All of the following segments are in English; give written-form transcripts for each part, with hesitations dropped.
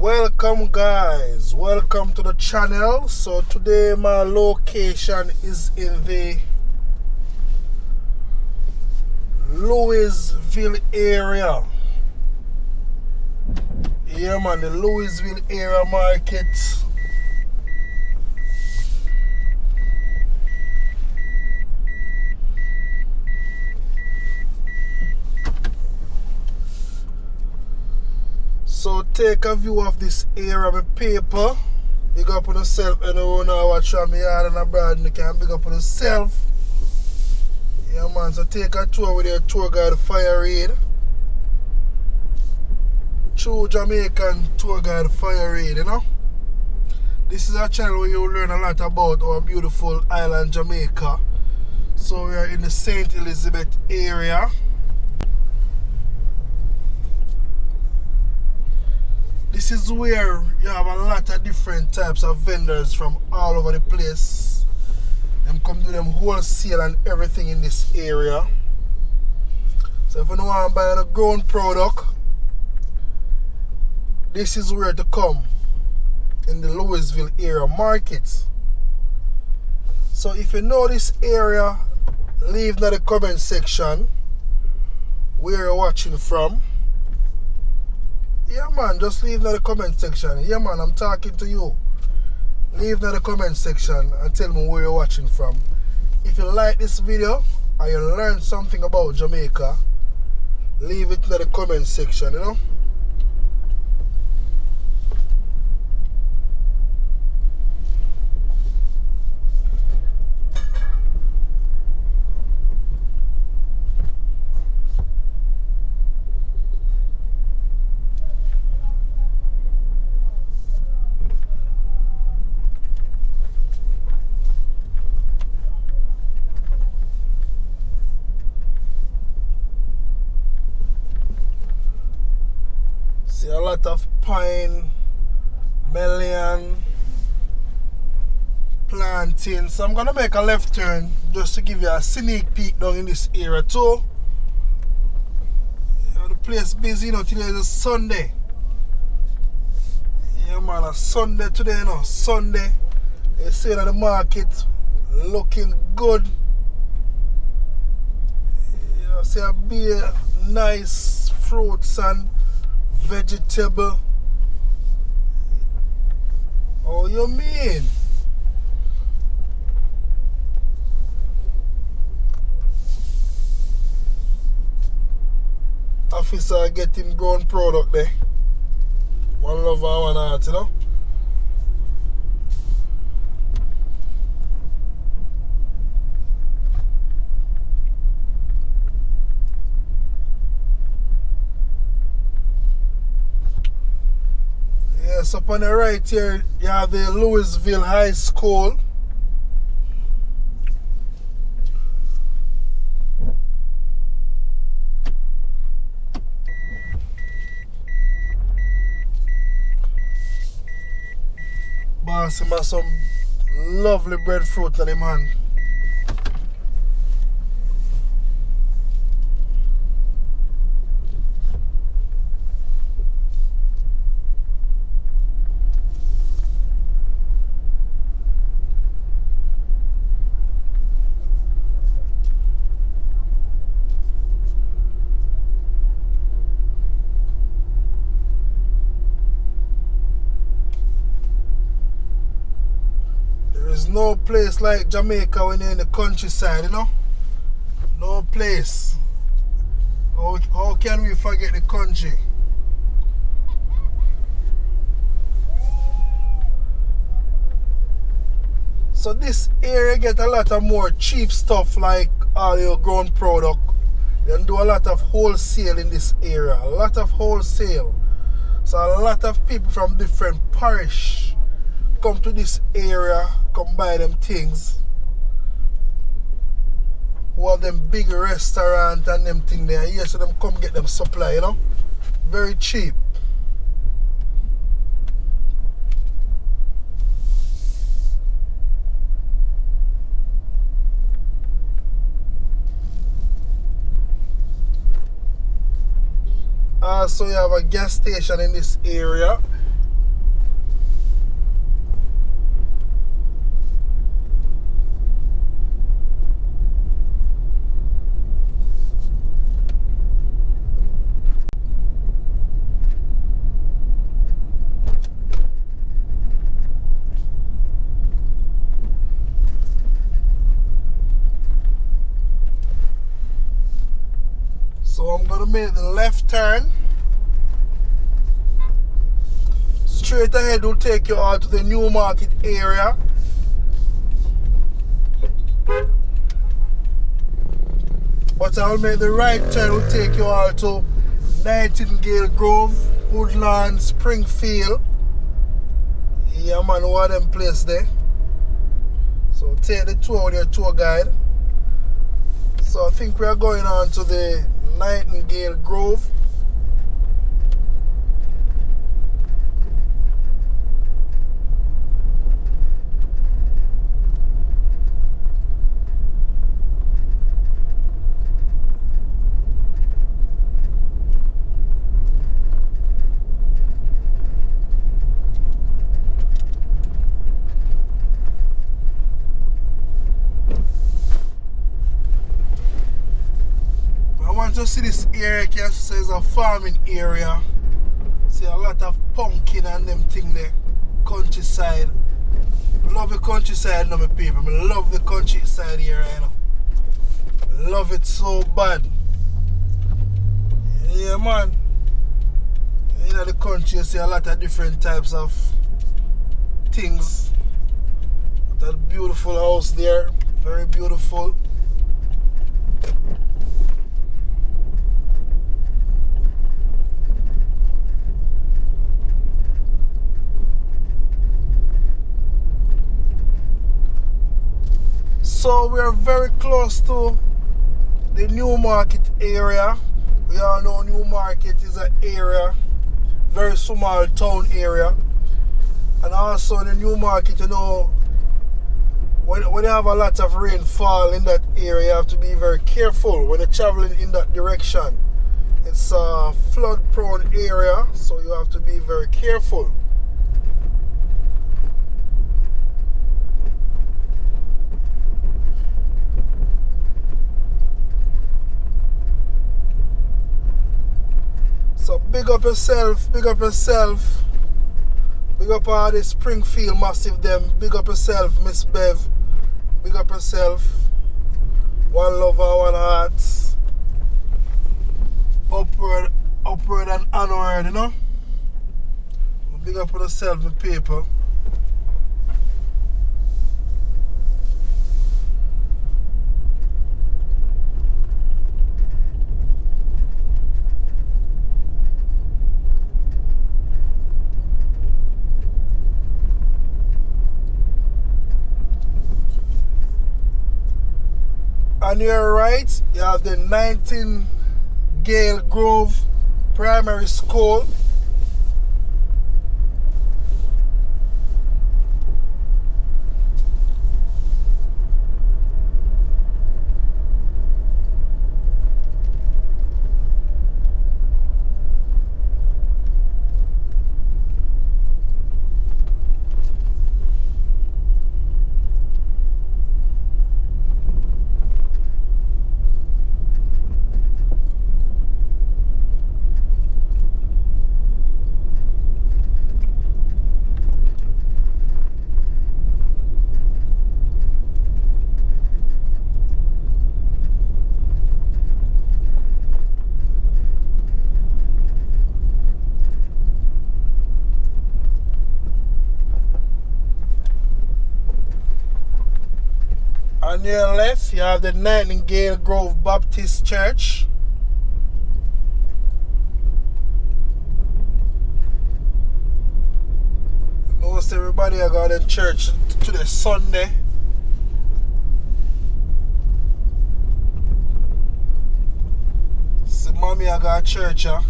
Welcome guys, welcome to the channel. So today my location is in the Louisville area. Yeah man, the Louisville area market. So take a view of this area with paper. Big up on yourself. Anyone who watch from yard and abroad, you can big up on yourself. Yeah man, so take a tour with your tour guide Fire Reid. True Jamaican tour guide Fire Reid, you know. This is a channel where you learn a lot about our beautiful island Jamaica. So we are in the St.Elizabeth area. This is where you have a lot of different types of vendors from all over the place. Them come to them wholesale and everything in this area. So if you don't want to buy a grown product, this is where to come in the Louisville area market. So if you know this area, leave in the comment section where you're watching from. Yeah man, just leave in the comment section. Yeah man, I'm talking to you. Leave in the comment section and tell me where you're watching from. If you like this video or you learn something about Jamaica, leave it in the comment section, you know. See a lot of pine, melon, planting. So I'm gonna make a left turn just to give you a sneak peek down in this area too. You know, the place busy, you know. Today is a Sunday. Yeah man, a Sunday today, you know. Sunday. You see that the market looking good. You see a big nice fruits and vegetable. Oh, you mean? Officer getting grown product there. One love and one heart, you know. Yes, up on the right here, you have the Louisville High School. Boss, him have some lovely breadfruit in him hand. There's no place like Jamaica when you're in the countryside, you know? No place. How can we forget the country? So this area get a lot of more cheap stuff like all your grown product. They do a lot of wholesale in this area. A lot of wholesale. So a lot of people from different parish come to this area, come buy them things. Who have them big restaurant and them thing there. Yes, so them come get them supply, you know. Very cheap. Also, you have a gas station in this area. I'm gonna make the left turn. Straight ahead will take you out to the New Market area. But I'll make the right turn will take you out to Nightingale Grove, Woodland, Springfield. Yeah man, one of them place there. So take the tour with your tour guide. So I think we are going on to the Nightingale Grove. To see this area, you can see it's a farming area. See a lot of pumpkin and them thing there. Countryside. Love the countryside now, my people. I love the countryside here, you know. Love it so bad. Yeah man. In the country you see a lot of different types of things. That beautiful house there. Very beautiful. So we are very close to the New Market area. We all know New Market is an area, very small town area. And also in the New Market, you know, when you have a lot of rainfall in that area, you have to be very careful when you're traveling in that direction. It's a flood prone area, so you have to be very careful. So big up yourself, big up yourself. Big up all the Springfield massive them. Big up yourself, Miss Bev. Big up yourself. One love and one heart. Upward and onward, you know. Big up on yourself, my people. On your right, you have the Nightingale Grove Primary School. On your left, you have the Nightingale Grove Baptist Church. Most everybody are going to church today, Sunday. See, mommy, I got church, huh?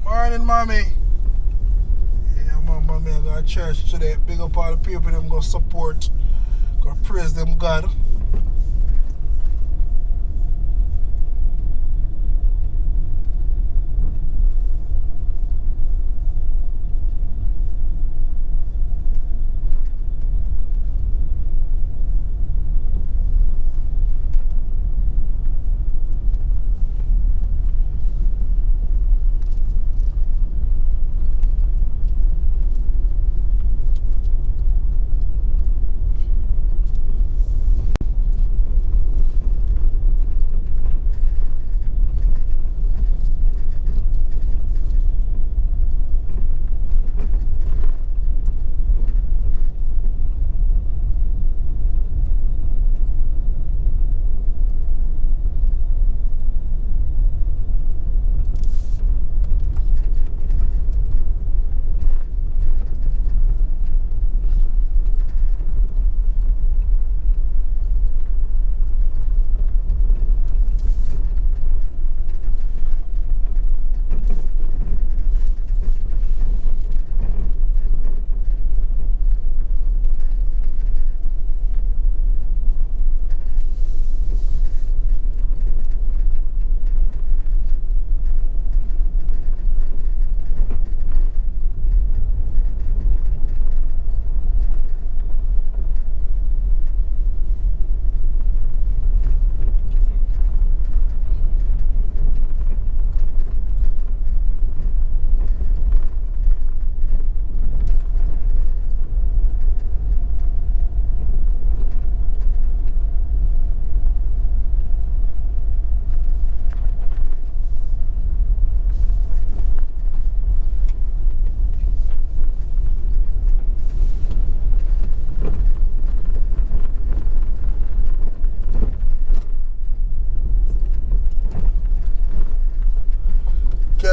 Morning, mommy. Yeah, mommy, I got church today. Big up all the people them go support. Go praise them God.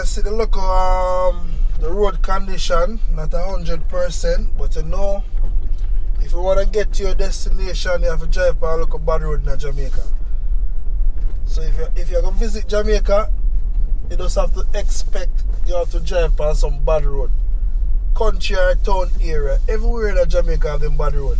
can see the local the road condition, not 100%, but you know, if you want to get to your destination, you have to drive by a local bad road in Jamaica. So if you're going to visit Jamaica, you just have to expect you have to drive by some bad road. Country or town area, everywhere in Jamaica have them bad road.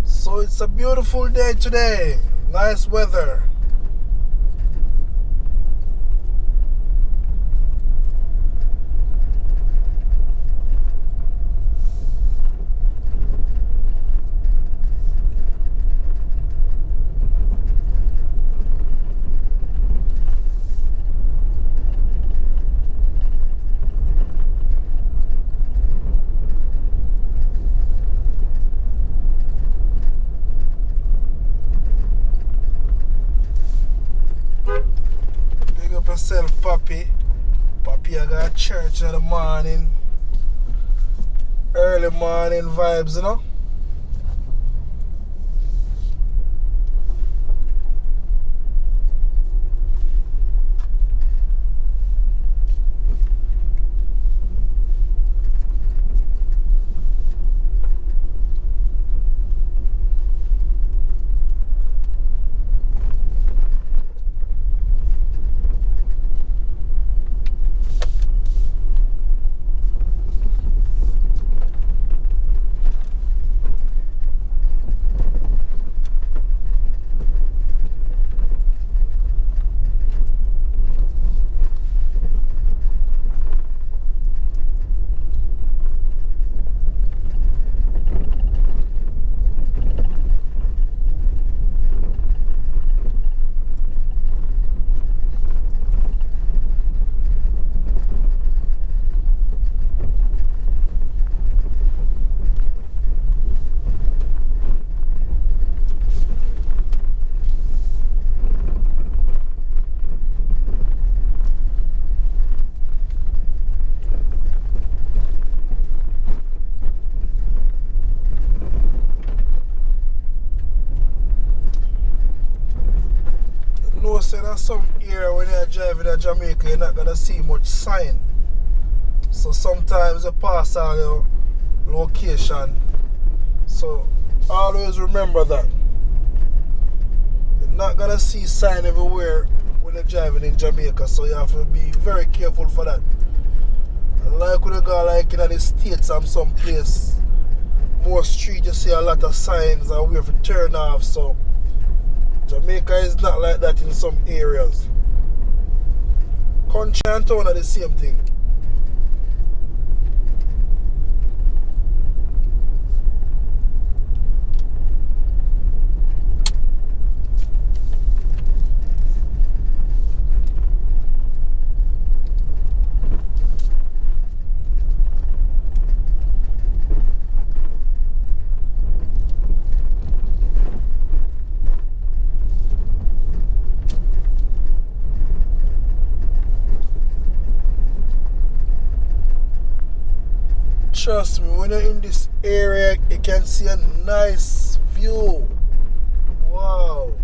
So it's a beautiful day today. Nice weather. Myself, Papi. I got church in the morning. Early morning vibes, you know. Say that some area when you're driving in Jamaica, you're not gonna see much sign. So sometimes you pass all your location. So always remember that. You're not gonna see sign everywhere when you're driving in Jamaica. So you have to be very careful for that. Like when you go like in the States and some place, more street you see a lot of signs and where to turn off. So Jamaica is not like that in some areas. Country and town are the same thing. Trust me, when you're in this area, you can see a nice view. Wow.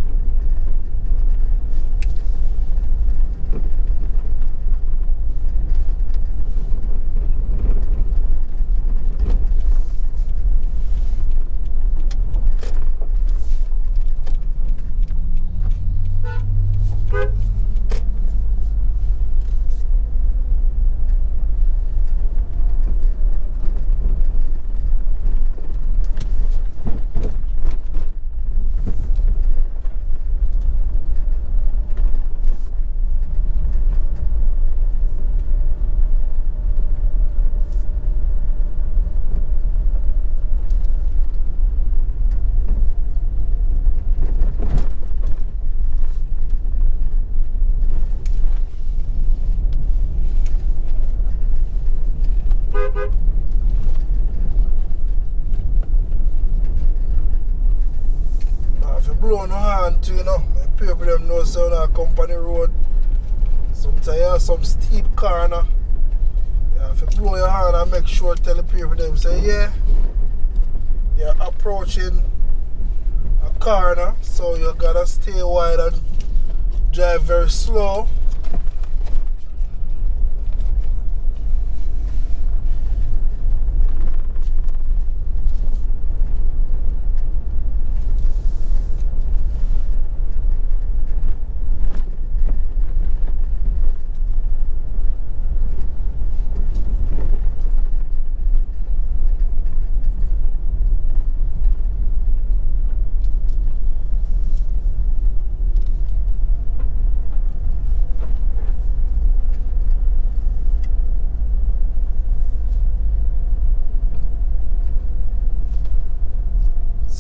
on to, you know. My people them know so on a company road. Sometimes you have some steep corner. You have to blow your horn and make sure tell the people them say, yeah, you're approaching a corner, so you gotta stay wide and drive very slow.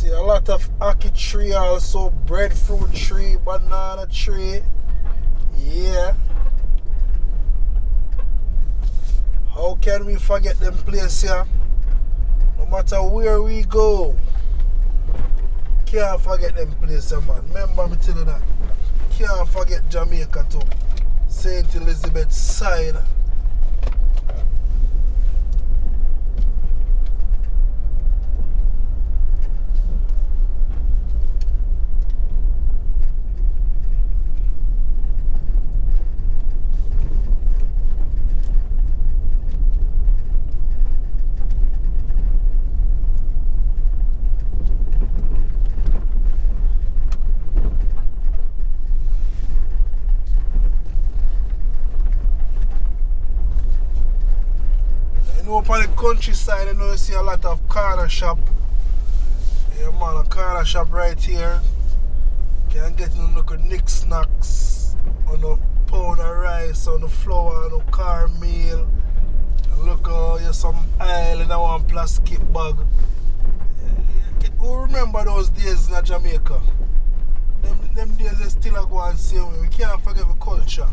A lot of ackee tree also, breadfruit tree, banana tree. Yeah. How can we forget them places here? No matter where we go, can't forget them places, man. Remember me telling you that. Can't forget Jamaica too. St. Elizabeth side. Up on the countryside, you know, you see a lot of corner shop. Yeah, man, a corner shop right here. You can get no little knickknacks on the pound of rice, on the flour, on the cornmeal. Look, you some oil in a one plastic bag. Who remember those days in Jamaica? Them days they still are going same way. We can't forget the culture.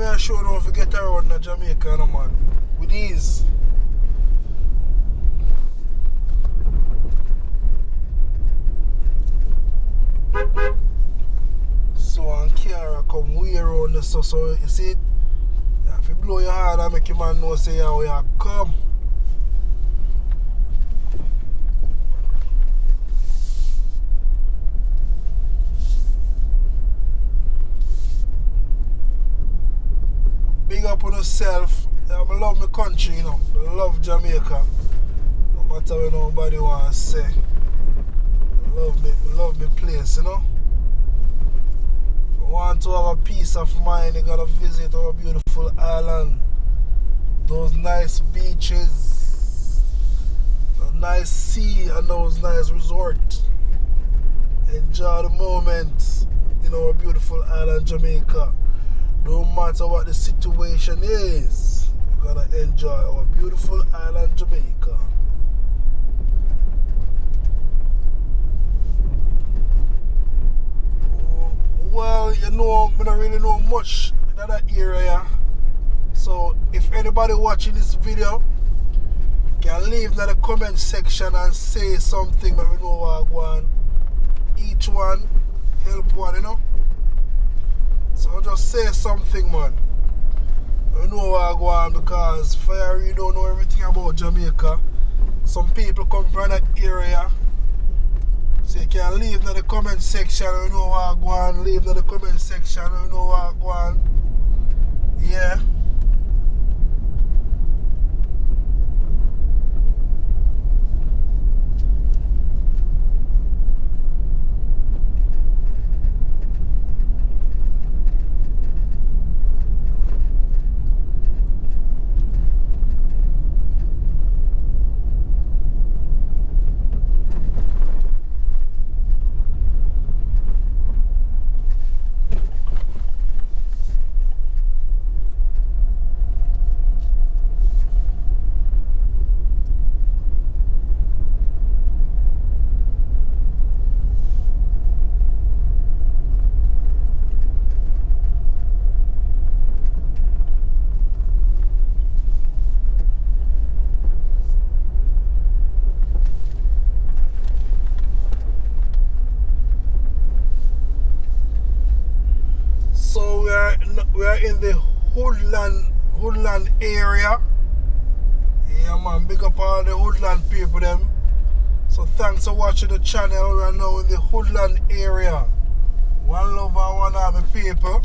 I sure don't forget around in Jamaica, no, man. With ease. So and Kiara come way around this, so you see it? Yeah, if you blow your hand and make your man know say yeah, we are come. Big up on yourself. Yeah, I love my country, you know. I love Jamaica. No matter what nobody wants to say. I love my place, you know. If you want to have a peace of mind, you gotta visit our beautiful island. Those nice beaches, the nice sea and those nice resorts. Enjoy the moment in our beautiful island, Jamaica. No matter what the situation is, we're gonna enjoy our beautiful island, Jamaica. Well, you know, I don't really know much in that area. So, if anybody watching this video can leave in the comment section and say something that we know what I want. Each one help one, you know. So just say something, man. I know what I go on because Fire Reid don't know everything about Jamaica. Some people come from that area. So you can leave in the comment section. I know what I go on. Leave in the comment section. I know what I go on. Yeah. We are in the Woodland area. Yeah man, big up all the Woodland people them. So thanks for watching the channel. We are now in the Woodland area. One love and one army people.